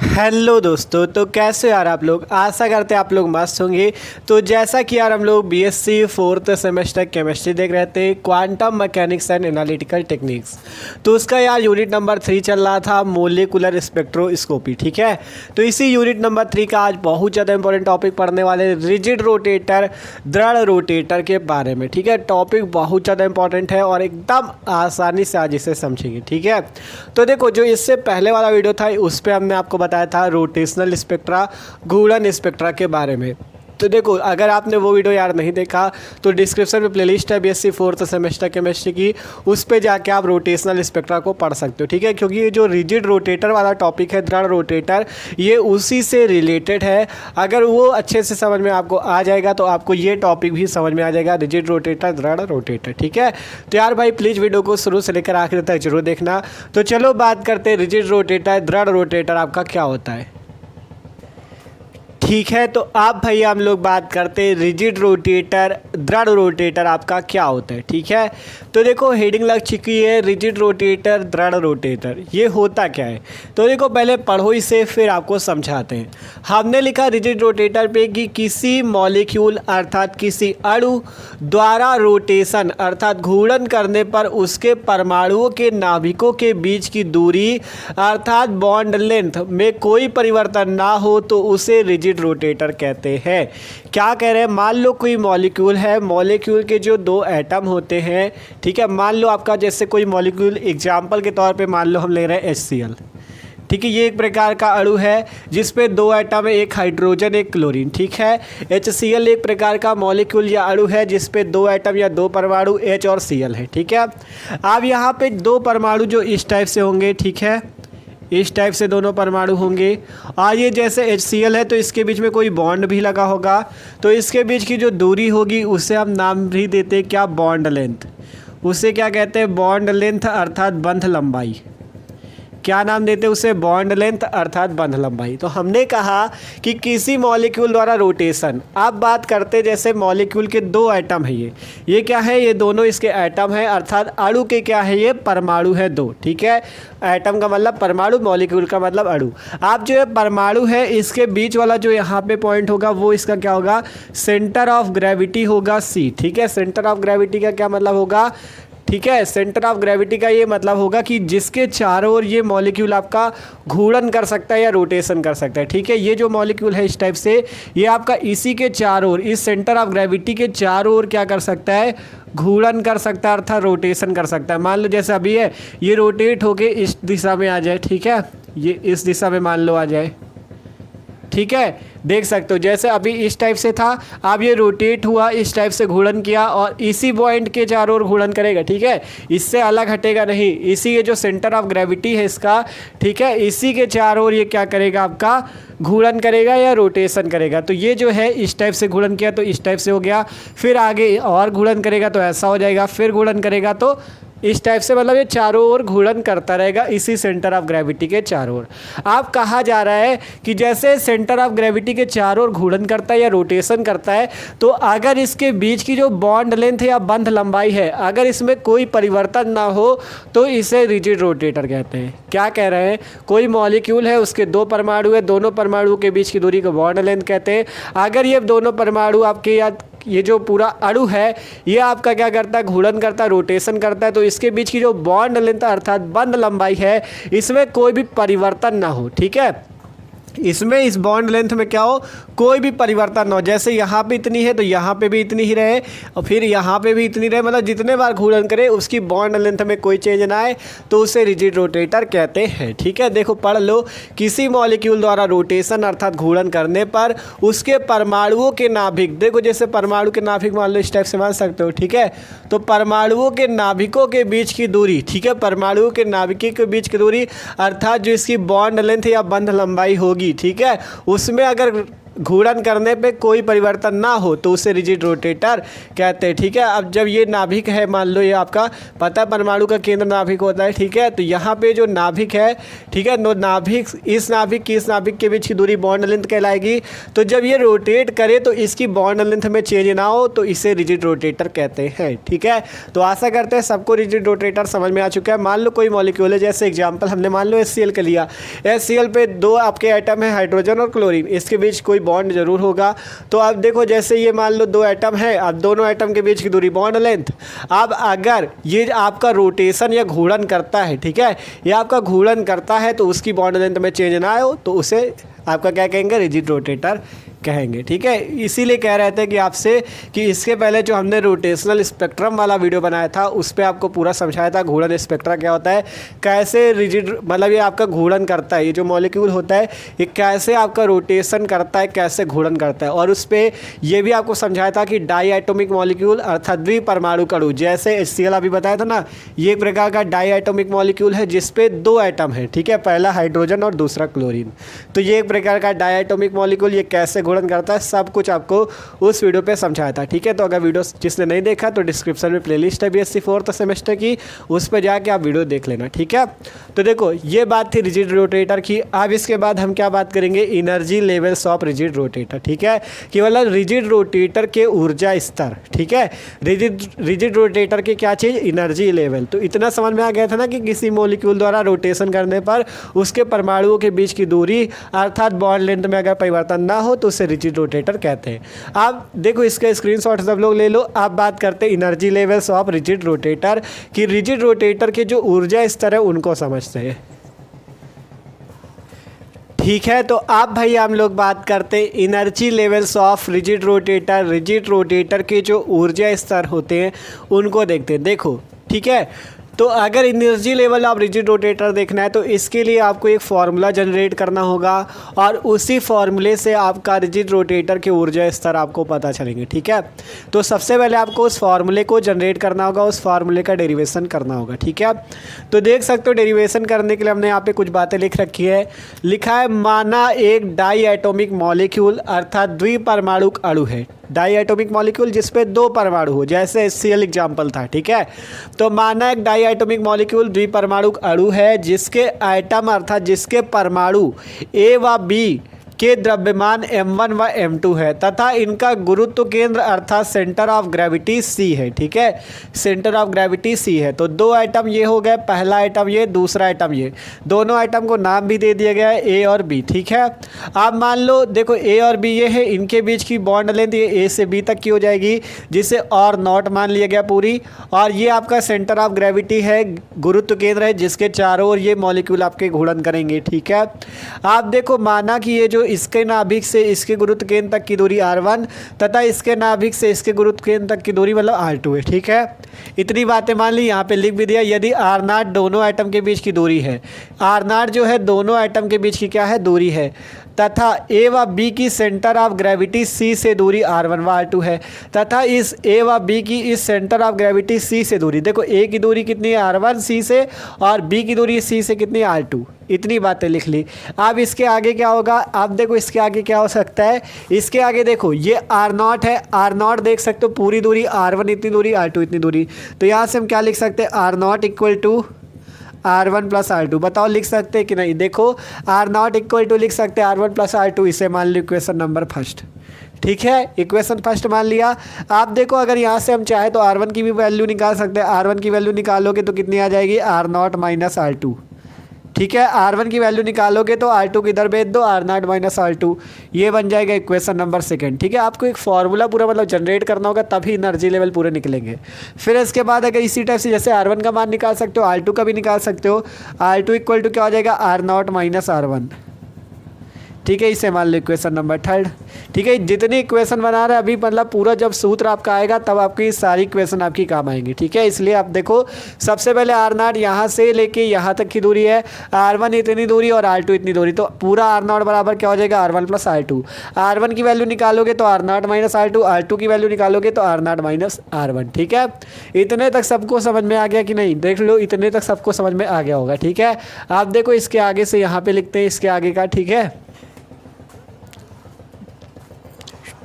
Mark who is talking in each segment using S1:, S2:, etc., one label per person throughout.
S1: Hello दोस्तों, तो कैसे यार आप लोग। आशा करते हैं आप लोग मस्त होंगे। तो जैसा कि यार हम लोग बीएससी फोर्थ सेमेस्टर केमिस्ट्री देख रहे थे, quantum mechanics and analytical techniques. तो उसका यार यूनिट नंबर 3 चल रहा था, मोलिकुलर स्पेक्ट्रोस्कोपी। ठीक है, तो इसी यूनिट नंबर 3 का आज बहुत ज़्यादा इंपॉर्टेंट टॉपिक पढ़ने वाले, रिजिड रोटेटर, दृढ़ रोटेटर के बारे में। ठीक है, टॉपिक बहुत ज़्यादा इंपॉर्टेंट है और एकदम आसानी से आज इसे समझेंगे। ठीक है, तो देखो जो इससे पहले वाला वीडियो था उस पर हमने आपको बताया था रोटेशनल स्पेक्ट्रा, घूर्णन स्पेक्ट्रा के बारे में। तो देखो अगर आपने वो वीडियो यार नहीं देखा तो डिस्क्रिप्शन में प्लेलिस्ट है बीएससी फोर्थ सेमेस्टर केमिस्ट्री की, उस पे जाके आप रोटेशनल स्पेक्ट्रा को पढ़ सकते हो। ठीक है, क्योंकि ये जो रिजिड रोटेटर वाला टॉपिक है, दृढ़ रोटेटर, ये उसी से रिलेटेड है। अगर वो अच्छे से समझ में आपको आ जाएगा तो आपको ये टॉपिक भी समझ में आ जाएगा, रिजिड रोटेटर, दृढ़ रोटेटर। ठीक है, तो यार भाई प्लीज़ वीडियो को शुरू से लेकर आखिर तक जरूर देखना। तो चलो बात करते हैं रिजिड रोटेटर, दृढ़ रोटेटर आपका क्या होता है। ठीक है, तो आप भाई हम लोग बात करते हैं रिजिड रोटेटर, दृढ़ रोटेटर आपका क्या होता है। ठीक है, तो देखो हेडिंग लग चुकी है, रिजिड रोटेटर, दृढ़ रोटेटर, ये होता क्या है। तो देखो पहले पढ़ो इसे फिर आपको समझाते हैं। हमने लिखा रिजिड रोटेटर पे कि किसी मॉलिक्यूल अर्थात किसी अणु द्वारा रोटेशन अर्थात घूर्णन करने पर उसके परमाणुओं के नाभिकों के बीच की दूरी अर्थात बॉन्ड लेंथ में कोई परिवर्तन ना हो तो उसे रिजिड रोटेटर कहते हैं। क्या कह रहे हैं, मान लो कोई मॉलिक्यूल है, मॉलिक्यूल के जो दो एटम होते हैं। ठीक है, मान लो आपका जैसे कोई मॉलिक्यूल, एग्जाम्पल के तौर पे मान लो हम ले रहे हैं HCl। ठीक है, ये एक प्रकार का अणु है जिसपे दो एटम है, एक हाइड्रोजन एक क्लोरीन। ठीक है, HCl एक प्रकार का मॉलिक्यूल या अणु है जिसपे दो एटम या दो परमाणु H और Cl है। ठीक है, अब यहाँ पे दो परमाणु जो इस टाइप से होंगे, ठीक है, इस टाइप से दोनों परमाणु होंगे। और ये जैसे HCl है तो इसके बीच में कोई बॉन्ड भी लगा होगा, तो इसके बीच की जो दूरी होगी उसे हम नाम भी देते हैं क्या, बॉन्ड लेंथ। उसे क्या कहते हैं, बॉन्ड लेंथ अर्थात बंध लंबाई। क्या नाम देते हैं उसे, बॉन्ड लेंथ अर्थात बंध लंबाई। तो हमने कहा कि किसी मॉलिक्यूल द्वारा रोटेशन, आप बात करते जैसे मॉलिक्यूल के दो एटम है, ये क्या है, ये दोनों इसके एटम है अर्थात अणु के क्या है, ये परमाणु है दो। ठीक है, एटम का मतलब परमाणु, मॉलिक्यूल का मतलब अणु। आप जो है परमाणु है, इसके बीच वाला जो यहाँ पे पॉइंट होगा वो इसका क्या होगा, सेंटर ऑफ ग्रेविटी होगा C। ठीक है, सेंटर ऑफ ग्रेविटी का क्या मतलब होगा, ठीक है, सेंटर ऑफ ग्रेविटी का ये मतलब होगा कि जिसके चारों ओर ये मॉलिक्यूल आपका घूर्णन कर सकता है या रोटेशन कर सकता है। ठीक है, ये जो मॉलिक्यूल है इस टाइप से, ये आपका इसी के चारों ओर, इस सेंटर ऑफ ग्रेविटी के चारों ओर क्या कर सकता है, घूर्णन कर सकता है अर्थात रोटेशन कर सकता है। मान लो जैसे अभी है, ये रोटेट होके इस दिशा में आ जाए। ठीक है, ये इस दिशा में मान लो आ जाए। ठीक है, देख सकते हो जैसे अभी इस टाइप से था, अब ये रोटेट हुआ, इस टाइप से घूर्णन किया और इसी पॉइंट के चारों ओर घूर्णन करेगा। ठीक है, इससे अलग हटेगा नहीं, इसी ये जो सेंटर ऑफ ग्रेविटी है इसका, ठीक है, इसी के चारों ओर ये क्या करेगा, आपका घूर्णन करेगा या रोटेशन करेगा। तो ये जो है इस टाइप से घूर्णन किया तो इस टाइप से हो गया, फिर आगे और घूर्णन करेगा तो ऐसा हो जाएगा, फिर घूर्णन करेगा तो इस टाइप से, मतलब ये चारों ओर घूर्णन करता रहेगा इसी सेंटर ऑफ ग्रेविटी के चारों ओर। आप कहा जा रहा है कि जैसे सेंटर ऑफ ग्रेविटी के चारों ओर घूर्णन करता है या रोटेशन करता है, तो अगर इसके बीच की जो बॉन्ड लेंथ या बंध लंबाई है, अगर इसमें कोई परिवर्तन ना हो तो इसे रिजिड रोटेटर कहते हैं। क्या कह रहे हैं, कोई मॉलिक्यूल है, उसके दो परमाणु है, दोनों परमाणुओं के बीच की दूरी को बॉन्ड लेंथ कहते हैं। अगर ये दोनों परमाणु आपके या ये जो पूरा अणु है ये आपका क्या करता है, घूर्णन करता है, रोटेशन करता है, तो इसके बीच की जो बॉन्ड लेंथ अर्थात बंध लंबाई है, इसमें कोई भी परिवर्तन ना हो। ठीक है, इसमें इस बॉन्ड लेंथ में क्या हो, कोई भी परिवर्तन ना हो। जैसे यहाँ पे इतनी है तो यहाँ पे भी इतनी ही रहे और फिर यहाँ पे भी इतनी रहे, मतलब जितने बार घूर्णन करे उसकी बॉन्ड लेंथ में कोई चेंज ना आए, तो उसे रिजिड रोटेटर कहते हैं। ठीक है, देखो पढ़ लो, किसी मॉलिक्यूल द्वारा रोटेशन अर्थात घूर्णन करने पर उसके परमाणुओं के नाभिक, देखो जैसे परमाणु के नाभिक मान लो इस टाइप से मान सकते हो। ठीक है, तो परमाणुओं के नाभिकों के बीच की दूरी, ठीक है, परमाणुओं के नाभिकों के बीच की दूरी अर्थात जो इसकी बॉन्ड लेंथ या बंध लंबाई होगी, ठीक है, उसमें अगर घूर्णन करने पे कोई परिवर्तन ना हो तो उसे रिजिड रोटेटर कहते हैं। ठीक है, अब जब ये नाभिक है, मान लो ये आपका पता परमाणु का केंद्र नाभिक होता है। ठीक है, तो यहाँ पे जो नाभिक है, ठीक है, नो नाभिक इस नाभिक के बीच की दूरी बॉन्ड लेंथ कहलाएगी। तो जब ये रोटेट करे तो इसकी बॉन्ड लेंथ में चेंज ना हो तो इसे रिजिड रोटेटर कहते हैं। ठीक है, तो आशा करते हैं सबको रिजिड रोटेटर समझ में आ चुका है। मान लो कोई मॉलिक्यूल है, जैसे एग्जाम्पल हमने मान लो HCl का लिया। HCl पे दो आपके एटम है, हाइड्रोजन और क्लोरीन, इसके बीच कोई बॉन्ड जरूर होगा। तो अब देखो जैसे ये मान लो दो एटम है, अब दोनों एटम के बीच की दूरी बॉन्ड लेंथ। अब अगर ये आपका रोटेशन या घूर्णन करता है, ठीक है, ये आपका घूर्णन करता है तो उसकी बॉन्ड लेंथ में चेंज ना हो तो उसे आपका क्या कहेंगे, रिजिड रोटेटर कहेंगे। ठीक है, इसीलिए कह रहे थे कि आपसे कि इसके पहले जो हमने रोटेशनल स्पेक्ट्रम वाला वीडियो बनाया था उस पर आपको पूरा समझाया था घूर्णन स्पेक्ट्रा क्या होता है, कैसे रिजिड मतलब ये आपका घूर्णन करता है, ये जो मॉलिक्यूल होता है ये कैसे आपका रोटेशन करता है, कैसे घूर्णन करता है। और उस पर ये भी आपको समझाया था कि डाई एटोमिक मॉलिक्यूल अर्थात द्विपरमाणु अणु, जैसे HCl अभी बताया था ना, ये एक प्रकार का डाई एटोमिक मॉलिक्यूल है जिसपे दो एटम है। ठीक है, पहला हाइड्रोजन और दूसरा क्लोरीन, तो ये एक प्रकार का डाई एटोमिक मॉलिक्यूल, ये कैसे घूर्णन करता है सब कुछ आपको उस वीडियो पे समझाया था। ठीक है, तो अगर वीडियो जिसने नहीं देखा तो डिस्क्रिप्शन में प्लेलिस्ट है BSc 4th सेमेस्टर की, उस पर जाके आप वीडियो देख लेना। ठीक है, तो देखो ये बात थी रिजिड रोटेटर की। अब इसके बाद हम क्या बात करेंगे, energy levels of rigid rotator. ठीक है, कि मतलब रिजिड रोटेटर के ऊर्जा स्तर। ठीक है, रिजिड रोटेटर के क्या चीज़, एनर्जी लेवल। तो इतना समझ में आ गया था ना कि किसी मॉलिक्यूल द्वारा रोटेशन करने पर उसके परमाणुओं के बीच की दूरी अर्थात बॉन्ड लेंथ में अगर परिवर्तन ना हो तो उसे रिजिड रोटेटर कहते हैं। आप देखो इसका स्क्रीनशॉट सब लोग ले लो। आप बात करते हैं energy levels of rigid rotator, कि रिजिड रोटेटर के जो ऊर्जा स्तर है उनको समझते हैं। ठीक है, तो आप भाई हम लोग बात करते हैं energy levels of rigid rotator. Rigid rotator के जो ऊर्जा स्तर होते हैं उनको देखते हैं। देखो ठीक है, तो अगर energy level of rigid rotator देखना है तो इसके लिए आपको एक फार्मूला जनरेट करना होगा और उसी फार्मूले से आपका रिजिड रोटेटर के ऊर्जा स्तर आपको पता चलेंगे। ठीक है, तो सबसे पहले आपको उस फार्मूले को जनरेट करना होगा, उस फार्मूले का डेरिवेशन करना होगा। ठीक है, तो देख सकते हो डेरिवेशन करने के लिए हमने यहाँ पे कुछ बातें लिख रखी है। लिखा है माना एक डाई एटोमिक मॉलिक्यूल अर्थात द्विपरमाणु अणु है, डाई एटोमिक मॉलिक्यूल जिसपे दो परमाणु हो, जैसे HCl एग्जाम्पल था। ठीक है, तो माना एक डाई एटोमिक मॉलिक्यूल द्विपरमाणु अणु है जिसके एटम अर्थात जिसके परमाणु A व B के द्रव्यमान M1 व M2 है तथा इनका गुरुत्व केंद्र अर्थात सेंटर ऑफ ग्रेविटी C है। ठीक है, सेंटर ऑफ ग्रेविटी C है। तो दो आइटम ये हो गए, पहला आइटम ये, दूसरा आइटम ये, दोनों आइटम को नाम भी दे दिया गया है A और B। ठीक है, अब मान लो देखो A और B ये है, इनके बीच की बॉन्ड लेंथ ये A से B तक की हो जाएगी जिसे और नॉट मान लिया गया पूरी। और ये आपका सेंटर ऑफ ग्रेविटी है, गुरुत्व केंद्र है जिसके चारों ओर ये मॉलिक्यूल आपके घूर्णन करेंगे। ठीक है, आप देखो माना कि ये जो इसके नाभिक से इसके गुरुत्व केंद्र तक की दूरी R1 तथा इसके नाभिक से इसके गुरुत्व केंद्र तक की दूरी मतलब R2 है। ठीक है, इतनी बातें मान ली, यहाँ पे लिख भी दिया। यदि R0 दोनों एटम के बीच की दूरी है, R0 जो है दोनों एटम के बीच की क्या है, दूरी है, तथा A व B की सेंटर ऑफ ग्रेविटी C से दूरी R1 व R2 है तथा इस A व B की इस सेंटर ऑफ ग्रेविटी C से दूरी, देखो A की दूरी कितनी है R1 C से और B की दूरी C से कितनी है R2। इतनी बातें लिख ली। अब इसके आगे क्या होगा, आप देखो इसके आगे क्या हो सकता है, इसके आगे देखो ये R0 है, R0 देख सकते हो पूरी दूरी, R1 इतनी दूरी, R2 इतनी दूरी। तो यहाँ से हम क्या लिख सकते हैं, R0 equal to R1 plus R2। बताओ लिख सकते हैं कि नहीं, देखो R0 इक्वल टू लिख सकते हैं R1 प्लस R2। इसे मान लो इक्वेशन नंबर फर्स्ट। ठीक है, इक्वेशन फर्स्ट मान लिया। आप देखो अगर यहाँ से हम चाहे तो R1 की भी वैल्यू निकाल सकते हैं। R1 की वैल्यू निकालोगे तो कितनी आ जाएगी, R0 माइनस R2। ठीक है, R1 की वैल्यू निकालोगे तो R2 की इधर भेज दो, R0 माइनस R2, ये बन जाएगा इक्वेशन नंबर सेकंड। ठीक है, आपको एक फॉर्मूला पूरा मतलब जनरेट करना होगा तभी एनर्जी लेवल पूरे निकलेंगे। फिर इसके बाद अगर इसी टाइप से जैसे R1 का मान निकाल सकते हो, R2 का भी निकाल सकते हो। R2 इक्वल टू क्या हो जाएगा, R0 माइनस R1। ठीक है, इसे मान लो इक्वेशन नंबर थर्ड। ठीक है, जितनी इक्वेशन बना रहे हैं अभी मतलब पूरा जब सूत्र आपका आएगा तब आपकी सारी इक्वेशन आपकी काम आएंगी। ठीक है, इसलिए आप देखो सबसे पहले R0 यहाँ से लेके यहाँ तक की दूरी है, R1 इतनी दूरी और R2 इतनी दूरी, तो पूरा R0 बराबर क्या हो जाएगा, R1 प्लस R2। R1 की वैल्यू निकालोगे तो R0 माइनस R2, R2 की वैल्यू निकालोगे तो R0 माइनस R1। ठीक है, इतने तक सबको समझ में आ गया कि नहीं, देख लो इतने तक सबको समझ में आ गया होगा। ठीक है, आप देखो इसके आगे से यहाँ पे लिखते हैं इसके आगे का। ठीक है,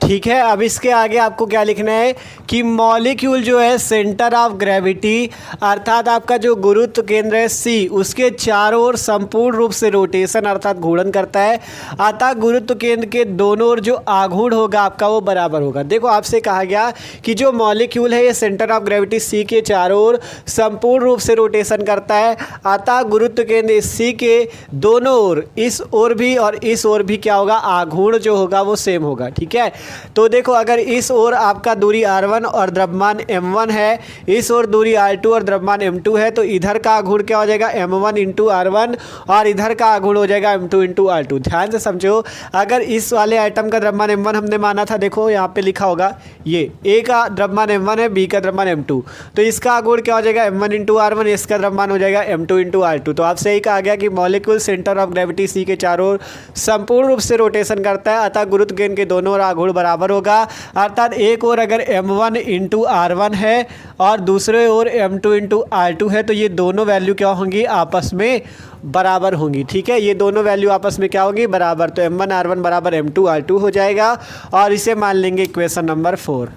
S1: ठीक है। अब इसके आगे आपको क्या लिखना है कि मॉलिक्यूल जो है सेंटर ऑफ ग्रेविटी अर्थात आपका जो गुरुत्व केंद्र है सी, उसके चारों ओर संपूर्ण रूप से रोटेशन अर्थात घूर्णन करता है, अतः गुरुत्व केंद्र के दोनों ओर जो आघूर्ण होगा आपका वो बराबर होगा। देखो आपसे कहा गया कि जो मॉलिक्यूल है ये सेंटर ऑफ ग्रेविटी सी के चारों ओर संपूर्ण रूप से रोटेशन करता है, अतः गुरुत्व केंद्र सी के दोनों ओर, इस ओर भी और इस ओर भी क्या होगा, आघूर्ण जो होगा वो सेम होगा। ठीक है, तो देखो अगर इस ओर आपका दूरी r1 और द्रव्यमान m1 है, इस ओर दूरी r2 और द्रव्यमान m2 है, तो इधर का आघूर्ण क्या हो जाएगा m1 इंटू r1 और इधर का आघूर्ण हो जाएगा m2 इंटू r2। ध्यान से समझो, अगर इस वाले आइटम का द्रव्यमान m1 हमने माना था, देखो यहाँ पे लिखा होगा ये a का द्रव्यमान m1 है, b का द्रव्यमान m2, तो इसका आघूर्ण क्या हो जाएगा m1 इंटू r1, इसका द्रव्यमान हो जाएगा m2 इंटू r2। तो आपसे यही कहा गया कि मॉलिक्यूल सेंटर ऑफ ग्रेविटी सी के चारों ओर संपूर्ण रूप से रोटेशन करता है, अतः गुरुत्व केंद्र के दोनों ओर आघूर्ण बराबर होगा। अर्थात एक ओर अगर m1 इंटू r1 है और दूसरे ओर m2 इंटू r2 है, तो ये दोनों वैल्यू क्या होंगी, आपस में बराबर होंगी। ठीक है, ये दोनों वैल्यू आपस में क्या होंगी, बराबर। तो m1 r1 बराबर m2 r2 हो जाएगा और इसे मान लेंगे इक्वेशन नंबर 4।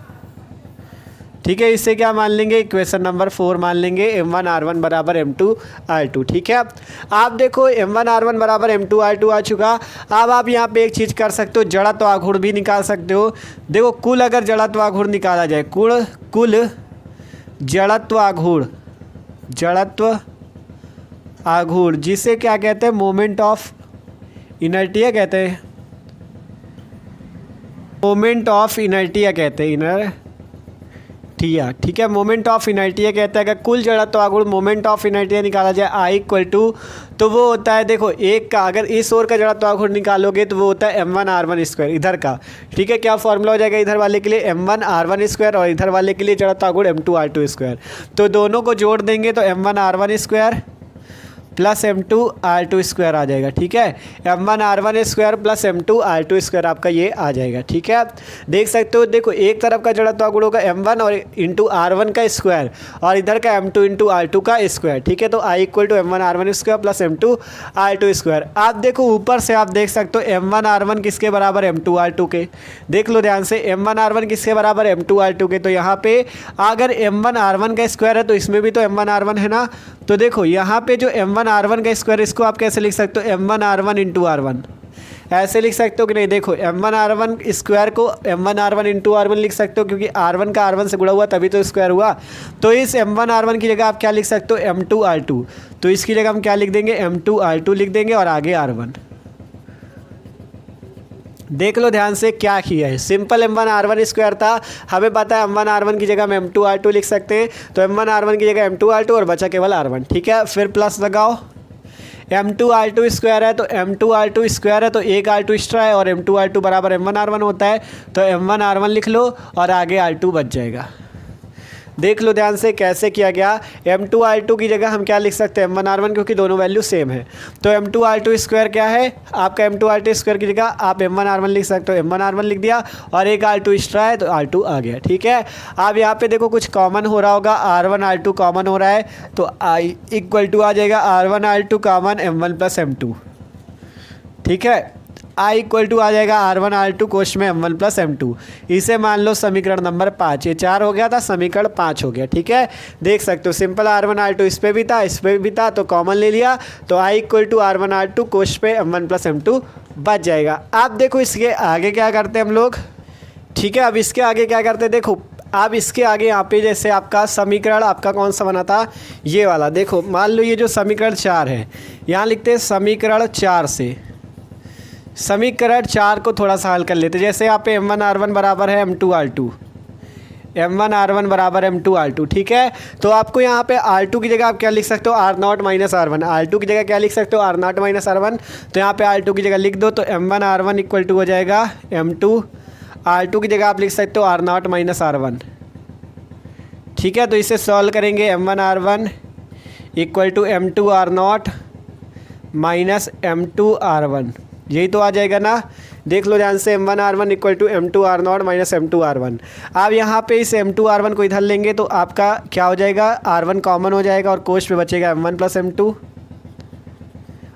S1: ठीक है, इससे क्या मान लेंगे, इक्वेशन नंबर 4 मान लेंगे, m1 r1 बराबर m2 r2। ठीक है, आप देखो m1 r1 बराबर m2 r2 आ चुका। अब आप यहाँ पे एक चीज़ कर सकते हो, जड़त्व आघूर्ण भी निकाल सकते हो। देखो कुल अगर जड़त्व आघूर्ण निकाला जाए, कुल जड़त्व आघूर्ण जिसे क्या कहते हैं, मोमेंट ऑफ इनर्टिया कहते हैं, मोमेंट ऑफ इनर्टिया कहते हैं, इनर्टिया। ठीक है, मोमेंट ऑफ इनर्टिया कहते हैं। अगर कुल जड़त्व आघूर्ण मोमेंट ऑफ इनर्टिया निकाला जाए I इक्वल टू, तो वो होता है, देखो एक का अगर इस ओर का जड़त्व आघूर्ण निकालोगे तो वो होता है m1 r1 स्क्वायर इधर का। ठीक है, क्या फॉर्मूला हो जाएगा इधर वाले के लिए, m1 r1 स्क्वायर और इधर वाले के लिए जड़त्व आघूर्ण m2 r2 स्क्वायर। तो दोनों को जोड़ देंगे तो m1 r1 square plus m2 r2 square आ जाएगा। ठीक है, m1 r1 square plus m2 r2 square आपका ये आ जाएगा। ठीक है, देख सकते हो, देखो एक तरफ का जड़त्व आघूर्ण होगा m1 और इंटू r1 का स्क्वायर और इधर का m2 इंटू r2 का स्क्वायर। ठीक है, तो I equal to m1 r1 square plus m2 r2 square. आप देखो ऊपर से आप देख सकते हो m1 r1 किसके बराबर, m2 r2 के। देख लो ध्यान से, m1 r1 किसके बराबर, m2 r2 के। तो यहाँ पे अगर m1 r1 का स्क्वायर है तो इसमें भी तो m1 r1 है ना। तो देखो यहाँ पे जो m1 r1 का स्क्वायर, इसको आप कैसे लिख सकते हो, m1 r1 इंटू r1 ऐसे लिख सकते हो कि नहीं। देखो m1 r1 स्क्वायर को m1 r1 इंटू r1 लिख सकते हो, क्योंकि r1 का r1 से गुणा हुआ तभी तो स्क्वायर हुआ। तो इस m1 r1 की जगह आप क्या लिख सकते हो, m2 r2। तो इसकी जगह हम क्या लिख देंगे, m2 r2 लिख देंगे और आगे r1। देख लो ध्यान से क्या किया है, सिंपल m1 r1 स्क्वायर था, हमें पता है m1 r1 की जगह हम m2 r2 लिख सकते हैं। तो m1 r1 की जगह m2 r2 और बचा केवल r1। ठीक है, फिर प्लस लगाओ, m2 r2 स्क्वायर है तो m2 r2 स्क्वायर है तो एक r2 एक्स्ट्रा है और m2 r2 बराबर m1 r1 होता है। तो m1 r1 लिख लो और आगे r2 बच जाएगा। देख लो ध्यान से कैसे किया गया, m2 r2 की जगह हम क्या लिख सकते हैं, m1 r1, क्योंकि दोनों वैल्यू सेम है। तो m2 r2 स्क्वायर क्या है आपका, m2 r2 स्क्वायर की जगह आप m1 r1 लिख सकते हो, m1 r1 लिख दिया और एक r2 एक्स्ट्रा है तो r2 आ गया। ठीक है, अब यहाँ पे देखो कुछ कॉमन हो रहा होगा, r1 r2 कॉमन हो रहा है तो I इक्वल टू आ जाएगा r1 r2 common m1 plus m2। ठीक है, I इक्वल टू आ जाएगा r1 r2 कोश में m1 प्लस m2। इसे मान लो समीकरण नंबर 5, ये 4 हो गया था, समीकरण 5 हो गया। ठीक है, देख सकते हो सिंपल r1 r2 इस पे भी था, इस पे भी था, तो कॉमन ले लिया तो I equal to r1 r2 कोश पे m1 प्लस m2 बच जाएगा। आप देखो इसके आगे क्या करते हैं हम लोग। ठीक है, अब इसके आगे क्या करते हैं, देखो अब इसके आगे यहाँ पे जैसे आपका समीकरण आपका कौन सा बना था, ये वाला। देखो मान लो ये जो समीकरण 4 है, यहाँ लिखते हैं समीकरण 4 से, समीकरण 4 को थोड़ा सा हल कर लेते हैं। जैसे यहाँ पे m1 r1 बराबर है m2 r2, m1 r1 बराबर m2 r2। ठीक है, तो आपको यहाँ पे r2 की जगह आप क्या लिख सकते हो, r0 माइनस r1। r2 की जगह क्या लिख सकते हो, r0 माइनस r1। तो यहाँ पे r2 की जगह लिख दो तो m1 r1 इक्वल टू हो जाएगा m2, r2 की जगह आप लिख सकते हो r0 माइनस r1। ठीक है, तो इसे सॉल्व करेंगे, m1 r1 equal to m2 r0 minus m2 r1, यही तो आ जाएगा ना। देख लो ध्यान से, m1 r1 equal to m2 r0 minus m2 r1। अब यहाँ पे इस m2 r1 को इधर लेंगे तो आपका क्या हो जाएगा, r1 कॉमन हो जाएगा और कोश पे बचेगा m1 प्लस m2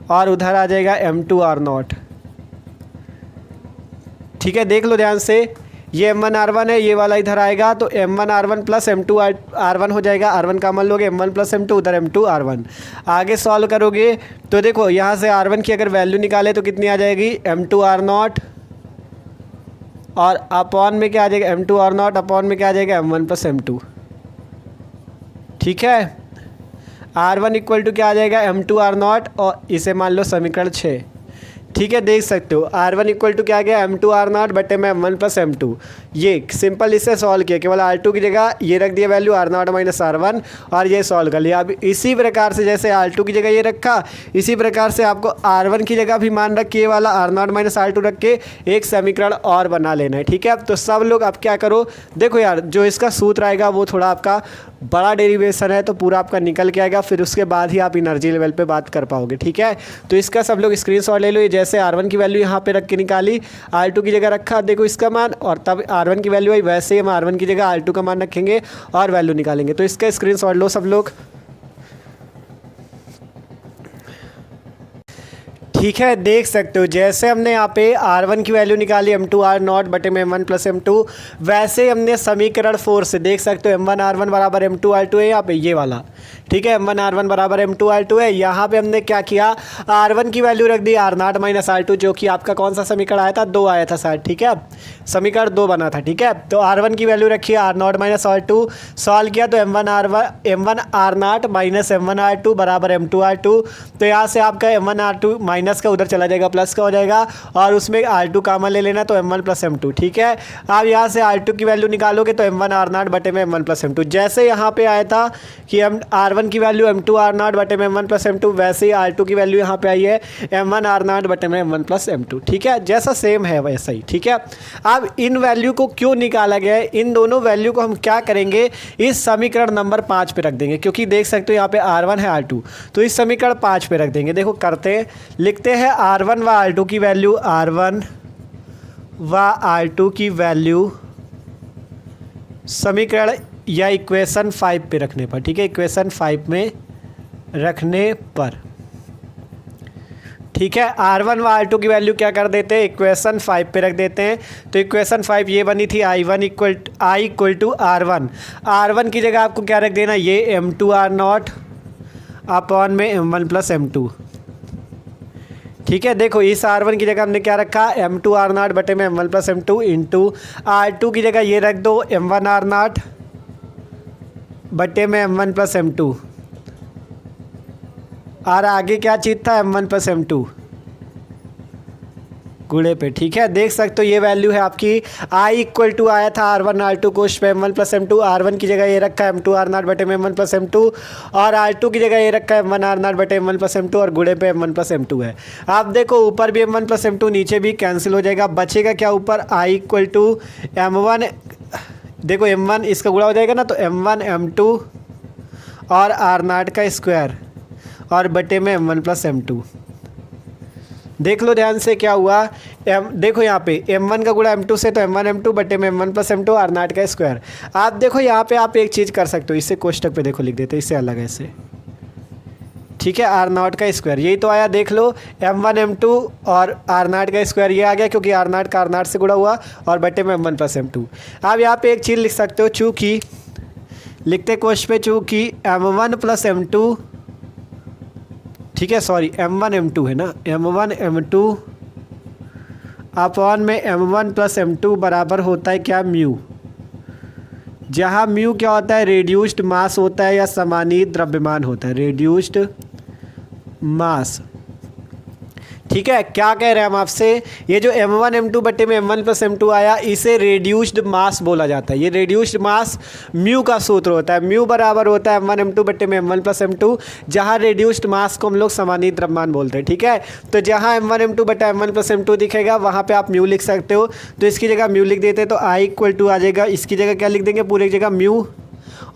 S1: और उधर आ जाएगा m2 r0। ठीक है, देख लो ध्यान से, ये M1R1 है, ये वाला इधर आएगा तो M1R1 प्लस M2R1 हो जाएगा। R1 का मान लोगे M1 प्लस M2, उधर M2R1। आगे सॉल्व करोगे तो देखो यहाँ से R1 की अगर वैल्यू निकाले तो कितनी आ जाएगी M2R0 और अपॉन में क्या आ जाएगा M2R0 अपॉन में क्या आ जाएगा M1 प्लस M2। ठीक है, R1 इक्वल टू क्या आ जाएगा M2R0 और इसे मान लो समीकरण 6। ठीक है, देख सकते हो R1 इक्वल टू क्या आ गया M2R0 बटे में M1 प्लस M2। ये सिंपल इससे सॉल्व किया, केवल R2 की जगह ये रख दिया वैल्यू R0 माइनस R1 और ये सॉल्व कर लिया। अब इसी प्रकार से जैसे R2 की जगह ये रखा, इसी प्रकार से आपको R1 की जगह भी मान रख के ये वाला R0 माइनस R2 रख के एक समीकरण और बना लेना है। ठीक है, तो सब लोग अब क्या करो, देखो यार जो इसका सूत्र आएगा वो थोड़ा आपका बड़ा डेरिवेशन है तो पूरा आपका निकल के आएगा, फिर उसके बाद ही आप एनर्जी लेवल पे बात कर पाओगे। ठीक है, तो इसका सब लोग स्क्रीनशॉट ले लो। ये जैसे R1 की वैल्यू यहाँ पे रख के निकाली, R2 की जगह रखा देखो इसका मान, और तब R1 की वैल्यू आई, वैसे ही हम R1 की जगह R2 का मान रखेंगे और वैल्यू निकालेंगे। तो इसका स्क्रीनशॉट लो सब लोग। ठीक है, देख सकते हो जैसे हमने यहाँ पे R1 की वैल्यू निकाली M2R0 बटे में M1 प्लस M2, वैसे हमने समीकरण 4 से देख सकते हो M1R1 बराबर M2R2 है यहाँ पे ये वाला। ठीक है, M1R1 बराबर M2R2 है। यहाँ पे हमने क्या किया, R1 की वैल्यू रख दी R0 माइनस R2, जो कि आपका कौन सा समीकरण आया था, 2 आया था शायद। ठीक है, समीकरण 2 बना था। ठीक है, तो R1 की वैल्यू रखी R0 माइनस R2, सॉल्व किया तो M1R0 माइनस M1R2 बराबर M2R2। तो यहाँ से आपका M1R2 माइनस का उधर चला जाएगा, प्लस का हो जाएगा और उसमें R2 कॉमन ले लेना तो M1 प्लस M2। ठीक है, अब यहाँ से R2 की वैल्यू निकालोगे तो M1R0 बटे में M1 प्लस M2। जैसे यहाँ पे आया था कि R1 की वैल्यू M2R0 बटे में M1 प्लस M2, वैसे ही R2 की वैल्यू यहाँ पे आई है M1R0 बटे में M1 प्लस M2। ठीक है, जैसा सेम है वैसा ही। ठीक है, अब इन वैल्यू को क्यों निकाला गया है, इन दोनों वैल्यू को हम क्या करेंगे, इस समीकरण नंबर 5 पे रख देंगे, क्योंकि देख सकते हो यहाँ पे R1 है R2, तो इस समीकरण 5 पे रख देंगे। देखो करते हैं, लिखते हैं R1 व R2 की वैल्यू, R1 व R2 की वैल्यू समीकरण या इक्वेशन 5 पे रखने पर। ठीक है, इक्वेशन 5 में रखने पर। ठीक है, R1 व R2 की वैल्यू क्या कर देते हैं, इक्वेशन 5 पे रख देते हैं। तो इक्वेशन 5 ये बनी थी I equal to R1। R1 की जगह आपको क्या रख देना, ये M2R0 अपॉन में M1 प्लस M2। ठीक है, देखो इस R1 की जगह हमने क्या रखा, M2R0 बटे में M1 plus M2 into R2 की जगह ये रख दो M1R0 बटे में M1 प्लस M2, और आगे क्या चीज़ था M1 प्लस M2 गुणे पे। ठीक है, देख सकते हो ये वैल्यू है आपकी I इक्वल टू आया था R1 R2 कोश पे M1 प्लस M2, R1 की जगह ये रखा है M2R0 बटे में M1 प्लस M2 और R2 की जगह ये रखा है M1R0 बटे M1 प्लस M2 और गुणे पे M1 प्लस M2 है। आप देखो ऊपर भी M1 प्लस M2, नीचे भी कैंसिल हो जाएगा, बचेगा क्या ऊपर, I इक्वल टू M1, देखो M1 इसका गुणा हो जाएगा ना, तो M1 M2 और R0 का स्क्वायर और बटे में M1 प्लस M2। देख लो ध्यान से क्या हुआ, देखो यहाँ पे M1 का गुणा M2 से, तो M1 M2 बटे में M1 प्लस M2 R0 का स्क्वायर। आप देखो यहाँ पे आप एक चीज़ कर सकते हो, इससे कोष्टक पे देखो लिख देते, इससे अलग है इससे। ठीक है, R0 का स्क्वायर यही तो आया, देख लो M1 M2 और R0 का स्क्वायर ये आ गया, क्योंकि R0 का R0 से गुणा हुआ और बटे में M1 प्लस M2। आप यहाँ पे एक चीज़ लिख सकते हो, चूँकि लिखते क्वेश्चन पे, चूँकि M1 प्लस M2, ठीक है सॉरी M1 M2 है ना, M1 M2 अपॉन में M1 प्लस M2 बराबर होता है क्या, म्यू। जहाँ म्यू क्या होता है, रेड्यूस्ड मास होता है या समानीत द्रव्यमान होता है, रेड्यूस्ड मास। ठीक है, क्या कह रहे हैं हम आपसे, ये जो M1 M2 बटे में M1 प्लस M2 आया, इसे रेड्यूस्ड मास बोला जाता है। ये रेड्यूस्ड मास म्यू का सूत्र होता है, म्यू बराबर होता है M1 M2 बटे में M1 प्लस M2, जहाँ रेड्यूस्ड मास को हम लोग समानीत द्रव्यमान बोलते हैं। ठीक है, तो जहाँ M1 M2 बटा M1 प्लस M2 दिखेगा वहाँ पे आप म्यू लिख सकते हो, तो इसकी जगह म्यू लिख देते हैं, तो I इक्वल टू आ जाएगा, इसकी जगह क्या लिख देंगे, पूरी जगह म्यू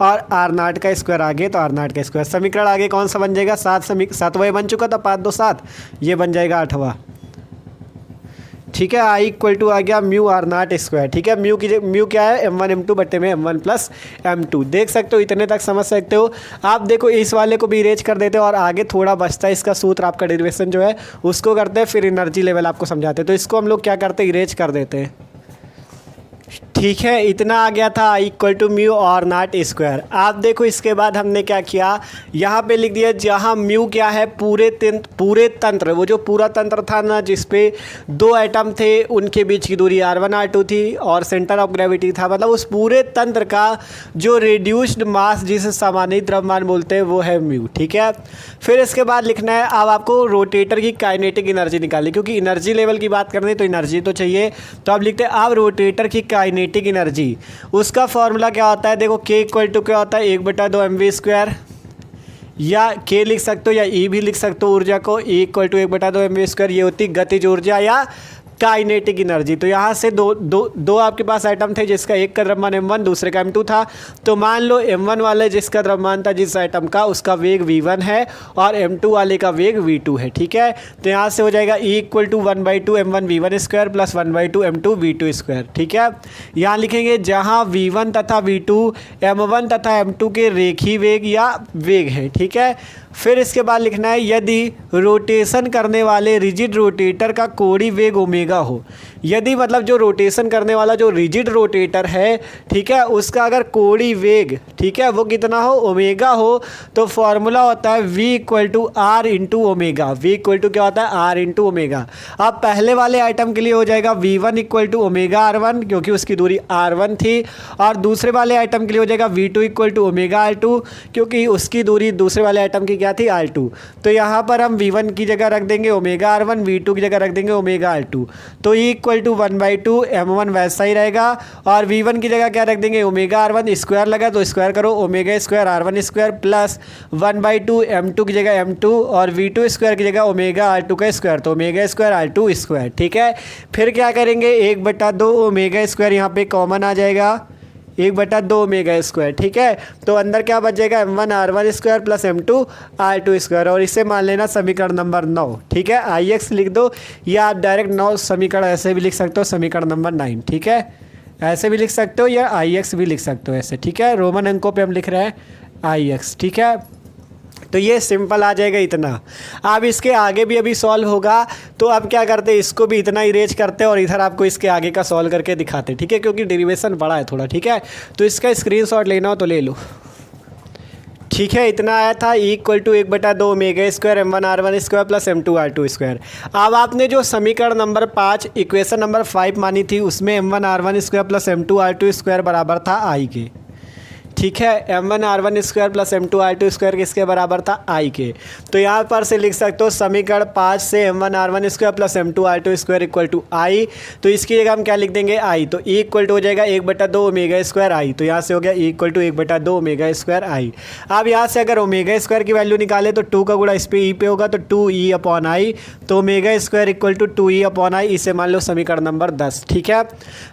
S1: और R0 का स्क्वायर आगे, तो R0 का स्क्वायर। समीकरण आगे कौन सा बन जाएगा, 7वां बन चुका था, 5 2 7, ये बन जाएगा 8वां। ठीक है, I इक्वल टू आ गया म्यू R0 स्क्वायर। ठीक है, म्यू क्या है, M1 M2 बटे में M1 प्लस M2। देख सकते हो, इतने तक समझ सकते हो आप। देखो इस वाले को भी इरेज कर देते हो और आगे थोड़ा बचता है इसका सूत्र, आपका डेरिवेशन जो है उसको करते हैं, फिर एनर्जी लेवल आपको समझाते हैं। तो इसको हम लोग क्या करते हैं, इरेज कर देते हैं। ठीक है, इतना आ गया था इक्वल टू म्यू और नॉट स्क्वायर। आप देखो इसके बाद हमने क्या किया, यहाँ पे लिख दिया जहाँ म्यू क्या है, पूरे तंत्र, वो जो पूरा तंत्र था ना जिसपे दो एटम थे उनके बीच की दूरी r1 r2 थी और सेंटर ऑफ ग्रेविटी था, मतलब उस पूरे तंत्र का जो रिड्यूस्ड मास जिसे सामान्य द्रव्यमान बोलते हैं वो है म्यू। ठीक है, फिर इसके बाद लिखना है अब आपको रोटेटर की काइनेटिक एनर्जी निकालनी, क्योंकि एनर्जी लेवल की बात करनी तो एनर्जी तो चाहिए। तो आप लिखते हैं अब रोटेटर की काइनेटिक एनर्जी, उसका फॉर्मूला क्या होता है, देखो के इक्वल टू क्या होता है 1/2 mv², या के लिख सकते हो या ई भी लिख सकते हो ऊर्जा को, E इक्वल टू 1/2 mv², ये होती गतिज ऊर्जा या काइनेटिक एनर्जी। तो यहाँ से दो आपके पास आइटम थे जिसका एक का द्रव्यमान m1 दूसरे का m2 था, तो मान लो m1 वाले जिसका द्रव्यमान था जिस आइटम का उसका वेग v1 है और m2 वाले का वेग v2 है। ठीक है, तो यहाँ से हो जाएगा E equal to 1/2 m1 v1² plus 1/2 m2 v2²। ठीक है, यहाँ लिखेंगे जहाँ v1 तथा v2 m1 तथा m2 के रेखीय वेग या वेग है। ठीक है, फिर इसके बाद लिखना है यदि रोटेशन करने वाले रिजिड रोटेटर का कोणीय वेग ओमेगा हो, यदि मतलब जो रोटेशन करने वाला जो रिजिड रोटेटर है, ठीक है, उसका अगर कोणीय वेग, ठीक है, वो कितना हो, ओमेगा हो, तो फॉर्मूला होता है v equal to r into omega. v equal to क्या होता है, आर इंटू ओमेगा। अब पहले वाले आइटम के लिए हो जाएगा v1 equal to omega r1 क्योंकि उसकी दूरी r1 थी, और दूसरे वाले आइटम के लिए हो जाएगा v2 equal to omega r2 क्योंकि उसकी दूरी दूसरे वाले आइटम की क्या थी, r2। तो यहाँ पर हम v1 की जगह रख देंगे ओमेगा r1, v2 की जगह रख देंगे ओमेगा r2। तो E इक्वल टू 1/2 m1 वैसा ही रहेगा, और v1 की जगह क्या रख देंगे ओमेगा r1, स्क्वायर लगा तो स्क्वायर करो omega square r1² plus 1/2 m2 की जगह m2 और v2² की जगह ओमेगा r2 का स्क्वायर, तो ओमेगा स्क्वायर r2²। ठीक है, फिर क्या करेंगे 1/2 ओमेगा स्क्वायर यहाँ पे कॉमन आ जाएगा, 1/2 ओमेगा स्क्वायर। ठीक है, तो अंदर क्या बच जाएगा m1 r1² plus m2 r2², और इसे मान लेना समीकरण नंबर 9। ठीक है, Ix लिख दो, या आप डायरेक्ट 9 समीकरण ऐसे भी लिख सकते हो, समीकरण नंबर 9। ठीक है, ऐसे भी लिख सकते हो या Ix भी लिख सकते हो ऐसे। ठीक है, रोमन अंकों पे हम लिख रहे हैं Ix। ठीक है, तो ये सिंपल आ जाएगा इतना। अब इसके आगे भी अभी सॉल्व होगा, तो अब क्या करते हैं, इसको भी इतना इरेज करते हैं और इधर आपको इसके आगे का सॉल्व करके दिखाते हैं। ठीक है, क्योंकि डेरिवेशन बड़ा है थोड़ा। ठीक है, तो इसका स्क्रीनशॉट लेना हो तो ले लो। ठीक है, इतना आया था E इक्वल टू 1/2 ओमेगा² m1 r1² plus m2 r2²। अब आपने जो समीकरण नंबर 5 इक्वेशन नंबर 5 मानी थी उसमें m1 r1² plus m2 r2² बराबर था I के। ठीक है, m1 r1² plus m2 r2² किसके बराबर था, I के। तो यहाँ पर से लिख सकते हो समीकरण 5 से m1 r1² plus m2 r2² equal to I, तो इसकी जगह हम क्या लिख देंगे I, तो E इक्वल टू हो जाएगा 1/2 ओमेगा² I, तो यहाँ से हो गया E इक्वल टू 1/2 ओमेगा² I। अब यहाँ से अगर ओमेगा² की वैल्यू निकाले तो 2 का गुणा इस पे E पे होगा, तो 2E/I, तो ओमेगा² इक्वल टू 2E/I, इसे मान लो समीकरण नंबर 10। ठीक है,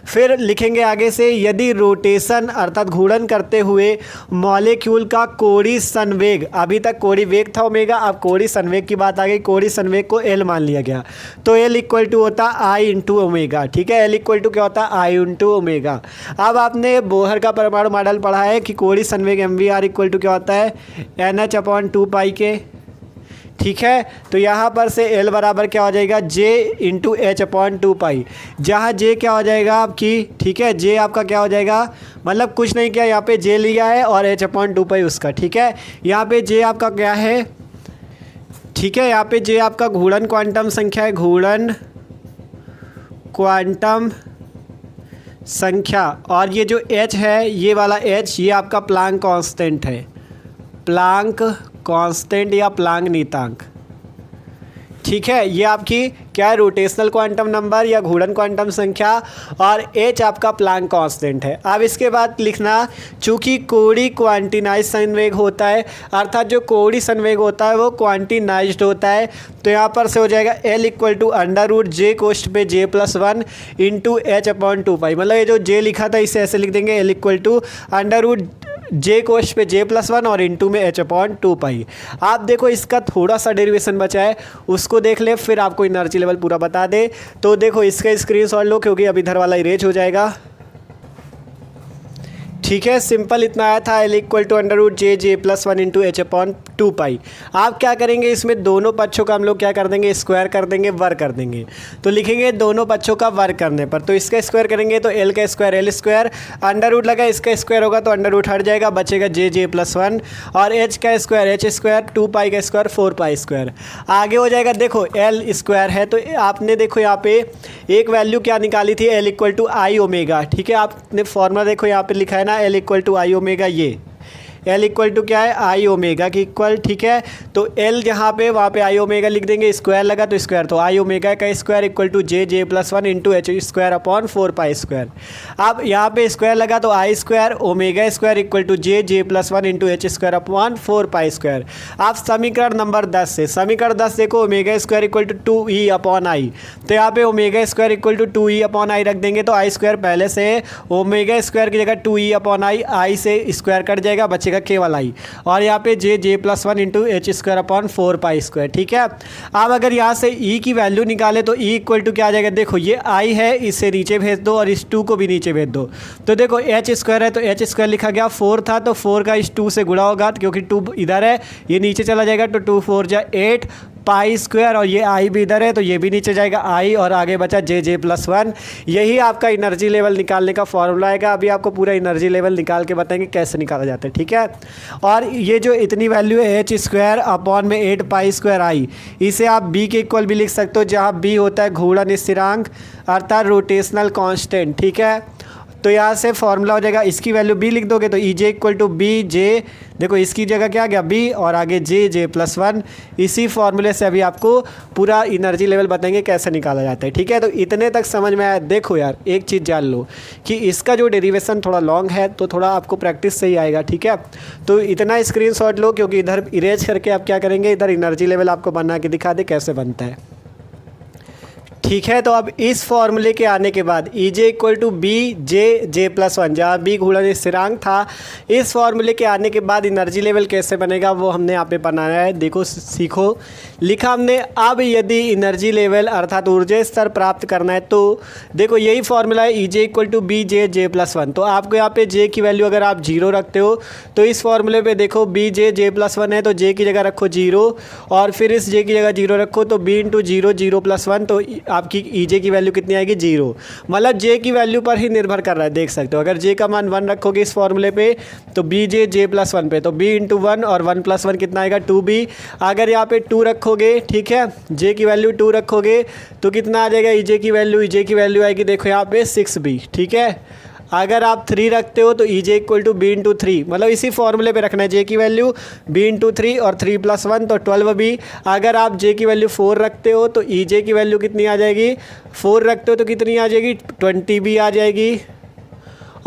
S1: फिर लिखेंगे आगे से यदि रोटेशन अर्थात घूर्णन करते हुए मॉलिक्यूल का कोणीय संवेग, अभी तक कोणीय वेग था ओमेगा, अब कोणीय संवेग की बात आ गई, कोणीय संवेग को L मान लिया गया, तो L इक्वल टू होता I इंटू ओमेगा। ठीक है, L इक्वल टू क्या होता है, I इंटू ओमेगा। अब आपने बोहर का परमाणु मॉडल पढ़ा है कि कोणीय संवेग mvr इक्वल टू क्या होता है, NH/2π के। ठीक है, तो यहाँ पर से L बराबर क्या हो जाएगा, J इंटू H/2π, जहाँ J क्या हो जाएगा आपकी, ठीक है, J आपका क्या हो जाएगा, मतलब कुछ नहीं किया, यहाँ पे J लिया है और H/2π उसका। ठीक है, यहाँ पे J आपका क्या है, ठीक है, यहाँ पे J आपका घूर्णन क्वांटम संख्या है, घूर्णन क्वांटम संख्या, और ये जो H है, ये वाला H, ये आपका प्लांक कांस्टेंट है, प्लांक कांस्टेंट या प्लांक नीतांक। ठीक है, ये आपकी क्या है, रोटेशनल क्वांटम नंबर या घूर्णन क्वांटम संख्या, और H आपका प्लांक कांस्टेंट है। अब इसके बाद लिखना, चूंकि कोणीय क्वांटिनाइज संवेग होता है, अर्थात जो कोणीय संवेग होता है वो क्वांटिनाइज्ड होता है, तो यहाँ पर से हो जाएगा L इक्वल टू √J कोष्ठ पे J+1 इंटू H/2π, मतलब ये जो J लिखा था इसे ऐसे लिख देंगे, L इक्वल टू √J कोष्ठ पे J+1 और इंटू में H/2π। आप देखो इसका थोड़ा सा डेरिवेशन बचा है, उसको देख ले, फिर आपको एनर्जी लेवल पूरा बता दे। तो देखो इसका स्क्रीनशॉट लो क्योंकि अब इधर वाला इरेज हो जाएगा। ठीक है, सिंपल इतना आया था, L equal to √J J+1 into H/2π 2 pi. आप क्या करेंगे, इसमें दोनों पक्षों का हम लोग क्या कर देंगे, स्क्वायर कर देंगे, वर्ग कर देंगे। तो लिखेंगे दोनों पक्षों का वर्ग करने पर, तो इसका स्क्वायर करेंगे तो एल का square L square, under root लगा, इसका स्क्वायर होगा तो अंडर रूट हट जाएगा, बचेगा जे जे प्लस 1, और एच का स्क्वायर एच स्क्वायर, 2 पाई का स्क्वायर 4 पाई स्क्वायर। आगे हो जाएगा, देखो एल स्क्वायर है तो आपने देखो यहाँ पे एक वैल्यू क्या निकाली थी, L equal to I omega. ठीक है, आपने फॉर्मूला देखो यहाँ पे लिखा है ना, L equal to I omega, ये एल इक्वल टू क्या है, आई ओमेगा की इक्वल। ठीक है, तो एल जहाँ पे वहाँ पे आई ओमेगा लिख देंगे, स्क्वायर लगा तो स्क्वायर, तो आई ओमेगा का square equal to J J plus 1 into H square upon 4 pi square. अब यहाँ पे स्क्वायर लगा तो I square omega square equal to J J plus 1 into H square upon 4 pi square. आप समीकरण number 10 से, समीकरण 10 देखो, omega square equal to 2 upon I, तो यहाँ पे omega square equal to 2 upon I रख देंगे, तो आई स्क्वायर पहले से ओमेगा स्क्वायर की जगह 2 अपॉन आई से स्क्वायर कट जाएगा, बचेगा केवल आई, और यहाँ पे J J plus 1 into H square upon 4 pi square. ठीक है, अब अगर यहाँ से ई की वैल्यू निकाले तो ई इक्वल टू क्या आ जाएगा, देखो ये आई है, इसे नीचे भेज दो और इस 2 को भी नीचे भेज दो, तो देखो एच स्क्वायर है तो एच स्क्वायर लिखा गया, 4 था तो 4 का इस 2 से गुणा होगा, क्योंकि 2 इधर है, ये नीचे चला जाएगा, तो 2 4 जा 8 पाई स्क्वायर, और ये आई भी इधर है तो ये भी नीचे जाएगा आई, और आगे बचा जे जे प्लस 1। यही आपका एनर्जी लेवल निकालने का फॉर्मूला आएगा। अभी आपको पूरा एनर्जी लेवल निकाल के बताएंगे कैसे निकाला जाता है। ठीक है, और ये जो इतनी वैल्यू है एच स्क्वायर अपॉन में 8 पाई स्क्वायर आई, इसे आप बी के इक्वल भी लिख सकते हो, जहाँ बी होता है घूर्णन स्थिरांक अर्थात रोटेशनल कांस्टेंट। ठीक है, तो यहाँ से फॉर्मूला हो जाएगा, इसकी वैल्यू बी लिख दोगे तो ई जे इक्वल टू बी जे, देखो इसकी जगह क्या आ गया बी, और आगे जे जे प्लस 1। इसी फॉर्मूले से अभी आपको पूरा एनर्जी लेवल बताएंगे कैसे निकाला जाता है। ठीक है, तो इतने तक समझ में आया। देखो यार एक चीज़ जान लो कि इसका जो डेरिवेशन थोड़ा लॉन्ग है तो थोड़ा आपको प्रैक्टिस से ही आएगा। ठीक है, तो इतना स्क्रीनशॉट लो, क्योंकि इधर इरेज करके आप क्या करेंगे, इधर एनर्जी लेवल आपको बना के दिखा दे कैसे बनता है। ठीक है, तो अब इस फॉर्मूले के आने के बाद E J equal to B J J plus 1, जहाँ बी घूर्णन स्थिरांक था, इस फॉर्मूले के आने के बाद एनर्जी लेवल कैसे बनेगा वो हमने यहाँ पे बनाया है। देखो सीखो, लिखा हमने, अब यदि एनर्जी लेवल अर्थात ऊर्जा स्तर प्राप्त करना है तो देखो यही फॉर्मूला है, E J equal to B J J plus 1। तो आपको यहाँ पे जे की वैल्यू अगर आप 0 रखते हो तो इस फॉर्मूले पे देखो बी जे जे प्लस 1 है तो जे की जगह रखो 0, और फिर इस जे की जगह 0 रखो, तो बी इंटू 0 0 प्लस 1, तो आपकी ई जे की वैल्यू कितनी आएगी 0। मतलब जे की वैल्यू पर ही निर्भर कर रहा है, देख सकते हो। अगर जे का मान 1 रखोगे इस फॉर्मूले पे तो बी जे जे प्लस 1 पे, तो बी इंटू 1 और 1 प्लस 1 कितना आएगा 2b। अगर यहाँ पे 2 रखोगे, ठीक है, जे की वैल्यू 2 रखोगे तो कितना आ जाएगा ई जे की वैल्यू, ई जे की वैल्यू आएगी देखो यहाँ पे 6b। ठीक है, अगर आप 3 रखते हो तो ई J equal to B into 3, मतलब इसी फॉर्मूले पे रखना है जे की वैल्यू बी इंटू 3 और 3 प्लस 1 तो 12b। अगर आप जे की वैल्यू 4 रखते हो तो ई जे की वैल्यू कितनी आ जाएगी, 4 रखते हो तो कितनी आ जाएगी 20b आ जाएगी।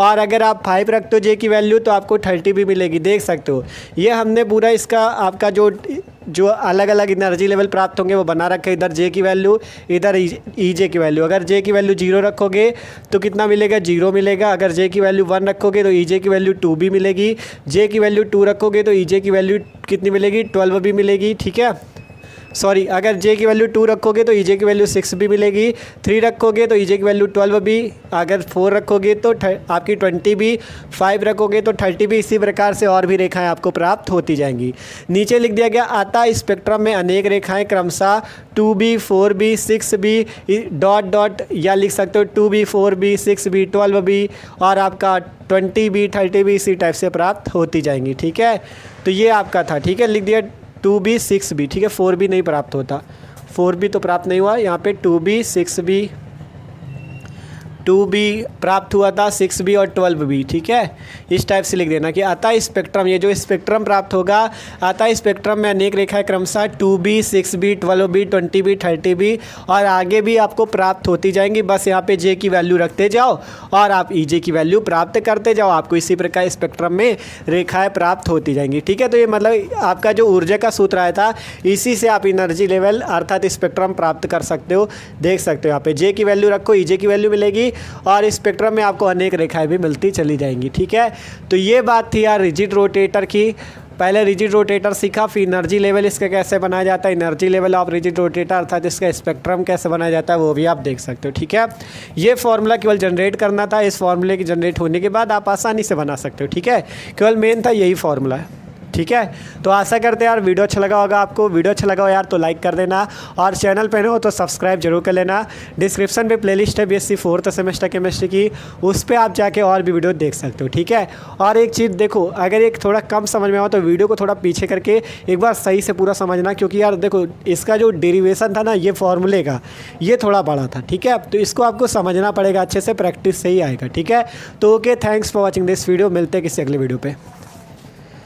S1: और अगर आप 5 रखते हो जे की वैल्यू तो आपको 30b मिलेगी, देख सकते हो। ये हमने पूरा इसका आपका जो अलग अलग एनर्जी लेवल प्राप्त होंगे वो बना रखे, इधर जे की वैल्यू, इधर ई जे की वैल्यू। अगर जे की वैल्यू 0 रखोगे तो कितना मिलेगा 0 मिलेगा, अगर जे की वैल्यू 1 रखोगे तो ई जे की वैल्यू 2b मिलेगी, जे की वैल्यू 2 रखोगे तो ई जे की वैल्यू कितनी मिलेगी 12b मिलेगी। ठीक है, सॉरी, अगर जे की वैल्यू 2 रखोगे तो ई जे की वैल्यू 6b मिलेगी, 3 रखोगे तो ई जे की वैल्यू 12b, अगर 4 रखोगे तो आपकी 20b, 5 रखोगे तो 30b। इसी प्रकार से और भी रेखाएं आपको प्राप्त होती जाएंगी। नीचे लिख दिया गया, अतः स्पेक्ट्रम में अनेक रेखाएं क्रमशः 2b 4b 6b dot dot, या लिख सकते हो 2b 4b 6b 12b और आपका 20b 30b इसी टाइप से प्राप्त होती जाएंगी। ठीक है, तो ये आपका था। ठीक है, लिख दिया 2b 6b। ठीक है, 4b नहीं प्राप्त होता, 4b तो प्राप्त नहीं हुआ, यहाँ पे 2b 6b 2b प्राप्त हुआ था, 6b और 12b। ठीक है, इस टाइप से लिख देना कि अतः स्पेक्ट्रम, ये जो स्पेक्ट्रम प्राप्त होगा, अतः स्पेक्ट्रम में अनेक रेखाएं क्रमशः 2b 6b 12b 20b 30b और आगे भी आपको प्राप्त होती जाएंगी। बस यहाँ पे जे की वैल्यू रखते जाओ और आप ई जे की वैल्यू प्राप्त करते जाओ, आपको इसी प्रकार स्पेक्ट्रम में रेखाएं प्राप्त होती जाएंगी। ठीक है, तो ये मतलब आपका जो ऊर्जा का सूत्र आया था, इसी से आप एनर्जी लेवल अर्थात स्पेक्ट्रम प्राप्त कर सकते हो। देख सकते हो यहाँ पे जे की वैल्यू रखो, ई जे की वैल्यू मिलेगी और स्पेक्ट्रम में आपको अनेक रेखाएं भी मिलती चली जाएंगी। ठीक है, तो ये बात थी यार रिजिड रोटेटर की। पहले रिजिड रोटेटर सीखा, फिर एनर्जी लेवल इसका कैसे बनाया जाता है, energy level of rigid rotator अर्थात इसका स्पेक्ट्रम कैसे बनाया जाता है वो भी आप देख सकते हो। ठीक है, ये फॉर्मूला केवल जनरेट करना था, इस फॉर्मूले की जनरेट होने के बाद आप आसानी से बना सकते हो। ठीक है, केवल मेन था यही फॉर्मूला है। ठीक है। तो आशा करते हैं यार वीडियो अच्छा लगा होगा आपको। वीडियो अच्छा लगा हो यार तो लाइक कर देना, और चैनल पे हो तो सब्सक्राइब जरूर कर लेना। डिस्क्रिप्शन पे प्लेलिस्ट है BSc 4th सेमेस्टर केमिस्ट्री की, उस पर आप जाके और भी वीडियो देख सकते हो, ठीक है। और एक चीज़ देखो, अगर एक थोड़ा कम समझ में आओ तो वीडियो को थोड़ा पीछे करके एक बार सही से पूरा समझना, क्योंकि यार देखो इसका जो डेरिवेशन था ना ये फॉर्मूले का, ये थोड़ा बड़ा था, ठीक है। तो इसको आपको समझना पड़ेगा अच्छे से, प्रैक्टिस से ही आएगा, ठीक है। तो okay, thanks for watching this video. मिलते हैं किसी अगले वीडियो पे।